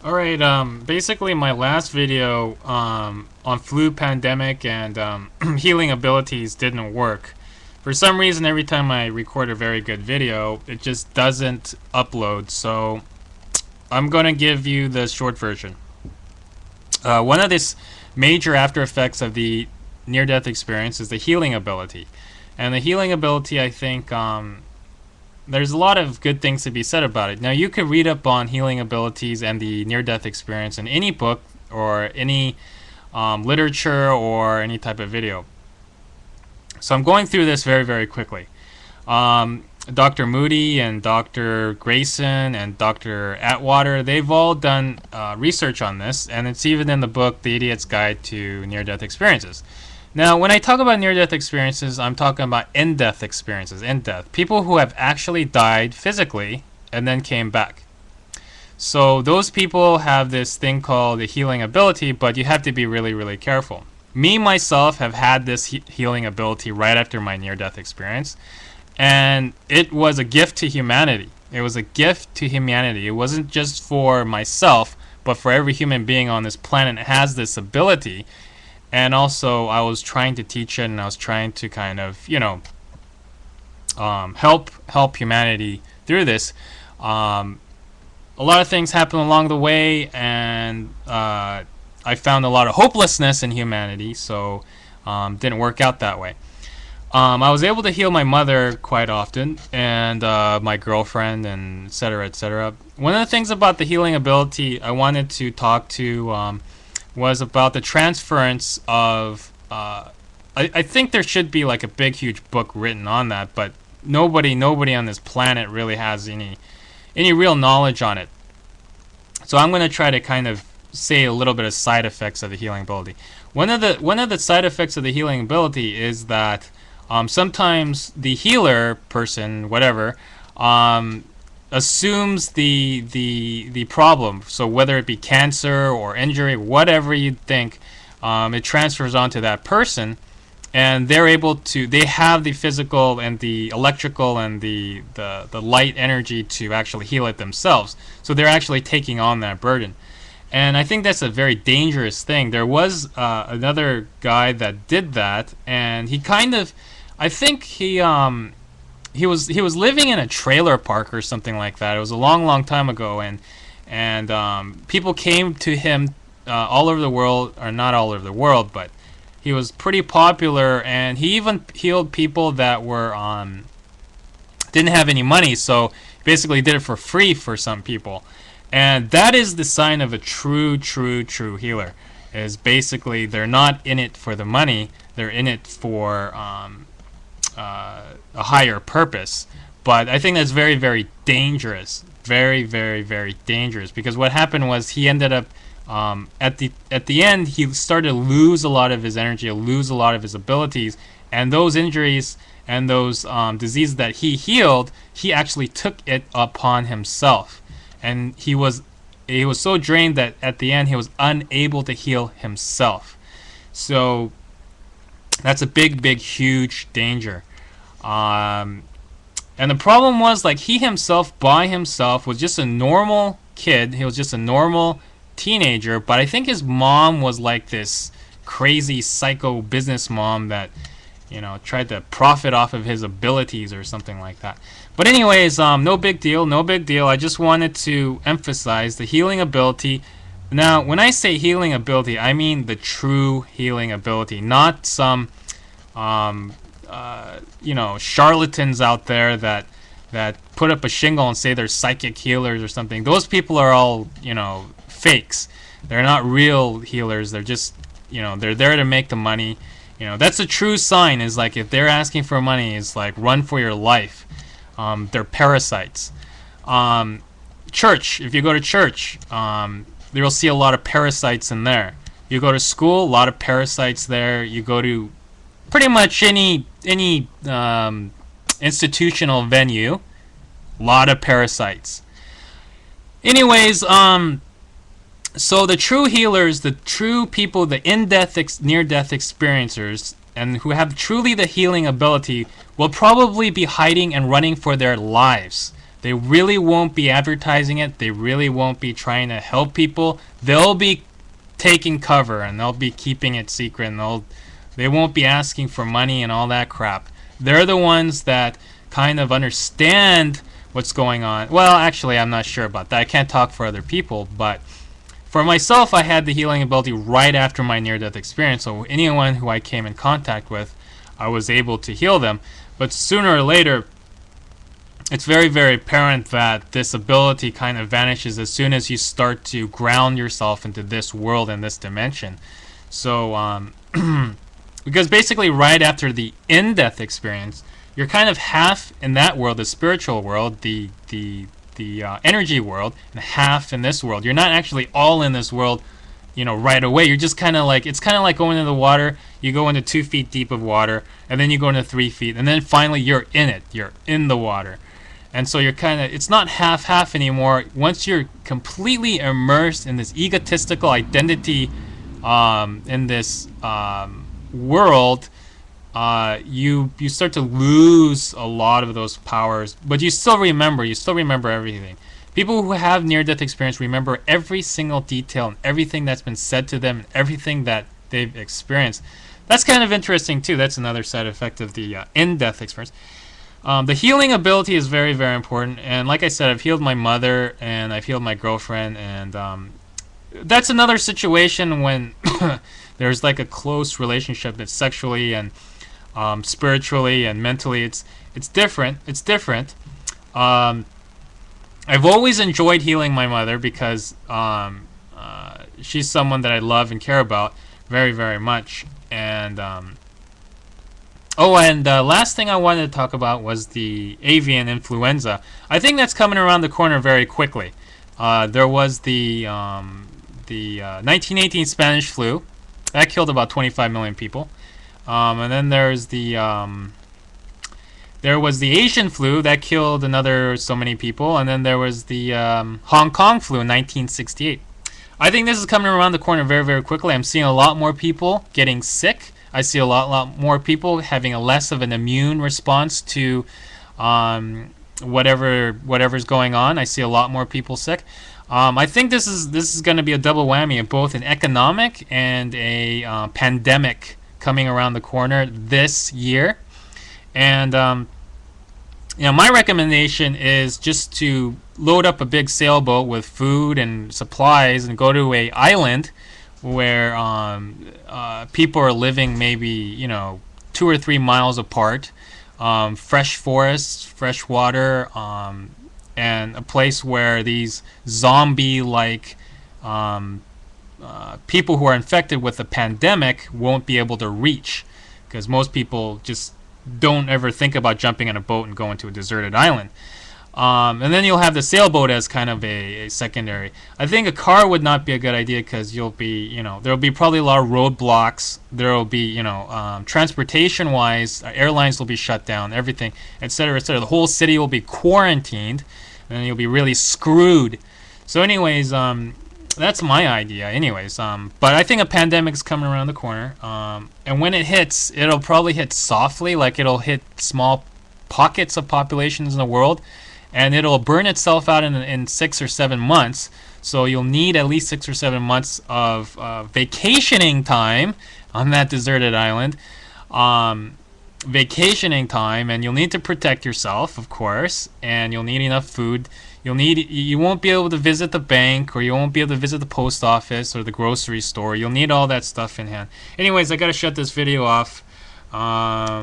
Alright, basically my last video on flu pandemic and healing abilities didn't work. For some reason, every time I record a very good video, it just doesn't upload, so I'm going to give you the short version. One of the major after effects of the near-death experience is the healing ability. And the healing ability, I think, there's a lot of good things to be said about it. Now, you could read up on healing abilities and the near-death experience in any book or any literature or any type of video. So I'm going through this very, very quickly. Dr. Moody and Dr. Grayson and Dr. Atwater, they've all done research on this, and it's even in the book The Idiot's Guide to Near-Death Experiences. Now, when I talk about near-death experiences, I'm talking about in-death experiences, in-death. People who have actually died physically and then came back. So those people have this thing called the healing ability, but you have to be really, really careful. Me, myself, have had this healing ability right after my near-death experience, and it was a gift to humanity. It was a gift to humanity. It wasn't just for myself, but for every human being on this planet has this ability. And also, I was trying to teach it, and I was trying to kind of, help humanity through this. A lot of things happened along the way, and I found a lot of hopelessness in humanity, so didn't work out that way. I was able to heal my mother quite often, and my girlfriend, and etc., etc. One of the things about the healing ability I wanted to talk to was about the transference of I think there should be like a big huge book written on that, but nobody on this planet really has any real knowledge on it. So I'm going to try to kind of say a little bit of side effects of the healing ability. One of the side effects of the healing ability is that sometimes the healer person, whatever, assumes the problem. So whether it be cancer or injury, whatever you think, it transfers onto that person, and they have the physical and the electrical and the light energy to actually heal it themselves. So they're actually taking on that burden. And I think that's a very dangerous thing. There was another guy that did that, and he kind of, I think he was living in a trailer park or something like that. It was a long, long time ago, and people came to him all over the world, or not all over the world, but he was pretty popular, and he even healed people that were didn't have any money. So basically, did it for free for some people, and that is the sign of a true healer. Is basically they're not in it for the money; they're in it for a higher purpose. But I think that's very, very dangerous. Very, very, very dangerous. Because what happened was he ended up at the end he started to lose a lot of his energy, lose a lot of his abilities, and those injuries and those diseases that he healed, he actually took it upon himself, and he was so drained that at the end he was unable to heal himself. So that's a big, big, huge danger. And the problem was, like, he himself, by himself, was just a normal kid. He was just a normal teenager, but I think his mom was like this crazy psycho business mom that, tried to profit off of his abilities or something like that. But anyways, no big deal, no big deal. I just wanted to emphasize the healing ability. Now, when I say healing ability, I mean the true healing ability, not some charlatans out there that put up a shingle and say they're psychic healers or something. Those people are all, fakes. They're not real healers. They're just, they're there to make the money. That's a true sign, is like if they're asking for money, it's like run for your life. They're parasites. Church, if you go to church, you'll see a lot of parasites in there. You go to school, a lot of parasites there. You go to pretty much any institutional venue, a lot of parasites. Anyways, so the true healers, the true people, the in-death, near-death experiencers, and who have truly the healing ability, will probably be hiding and running for their lives. They really won't be advertising it. They really won't be trying to help people. They'll be taking cover and they'll be keeping it secret, and they won't be asking for money and all that crap. They're the ones that kind of understand what's going on. Well, actually, I'm not sure about that. I can't talk for other people, but for myself, I had the healing ability right after my near-death experience. So anyone who I came in contact with, I was able to heal them. But sooner or later, it's very, very apparent that this ability kind of vanishes as soon as you start to ground yourself into this world and this dimension. So, because basically right after the in-death experience, you're kind of half in that world, the spiritual world, the energy world, and half in this world. You're not actually all in this world, right away. You're just kind of like, it's kind of like going into the water. You go into 2 feet deep of water, and then you go into 3 feet, and then finally you're in it. You're in the water. And so you're kind of, it's not half anymore. Once you're completely immersed in this egotistical identity, in this world, you start to lose a lot of those powers, but you still remember everything. People who have near-death experience remember every single detail and everything that's been said to them and everything that they've experienced. That's kind of interesting too. That's another side effect of the in-death experience. The healing ability is very, very important, and like I said, I've healed my mother and I've healed my girlfriend, and that's another situation when there's like a close relationship that's sexually and spiritually and mentally. It's different. I've always enjoyed healing my mother because she's someone that I love and care about very, very much. And last thing I wanted to talk about was the avian influenza. I think that's coming around the corner very quickly. There was the 1918 Spanish flu that killed about 25 million people, and then there was the Asian flu that killed another so many people, and then there was the Hong Kong flu in 1968. I think this is coming around the corner very, very quickly. I'm seeing a lot more people getting sick. I see a lot more people having a less of an immune response to whatever's going on. I see a lot more people sick. I think this is going to be a double whammy of both an economic and a pandemic coming around the corner this year. And my recommendation is just to load up a big sailboat with food and supplies and go to a island where people are living maybe 2 or 3 miles apart, fresh forests, fresh water, and a place where these zombie-like people who are infected with the pandemic won't be able to reach, because most people just don't ever think about jumping in a boat and going to a deserted island. And then you'll have the sailboat as kind of a secondary. I think a car would not be a good idea because there'll be probably a lot of roadblocks. There'll be, transportation-wise, airlines will be shut down, everything, etc., etc. The whole city will be quarantined, and then you'll be really screwed. So anyways, that's my idea. Anyways, but I think a pandemic's coming around the corner. And when it hits, it'll probably hit softly, like it'll hit small pockets of populations in the world, and it'll burn itself out in 6 or 7 months. So you'll need at least 6 or 7 months of vacationing time on that deserted island. Vacationing time, and you'll need to protect yourself, of course, and you'll need enough food. You won't be able to visit the bank, or you won't be able to visit the post office or the grocery store. You'll need all that stuff in hand. Anyways, I gotta shut this video off.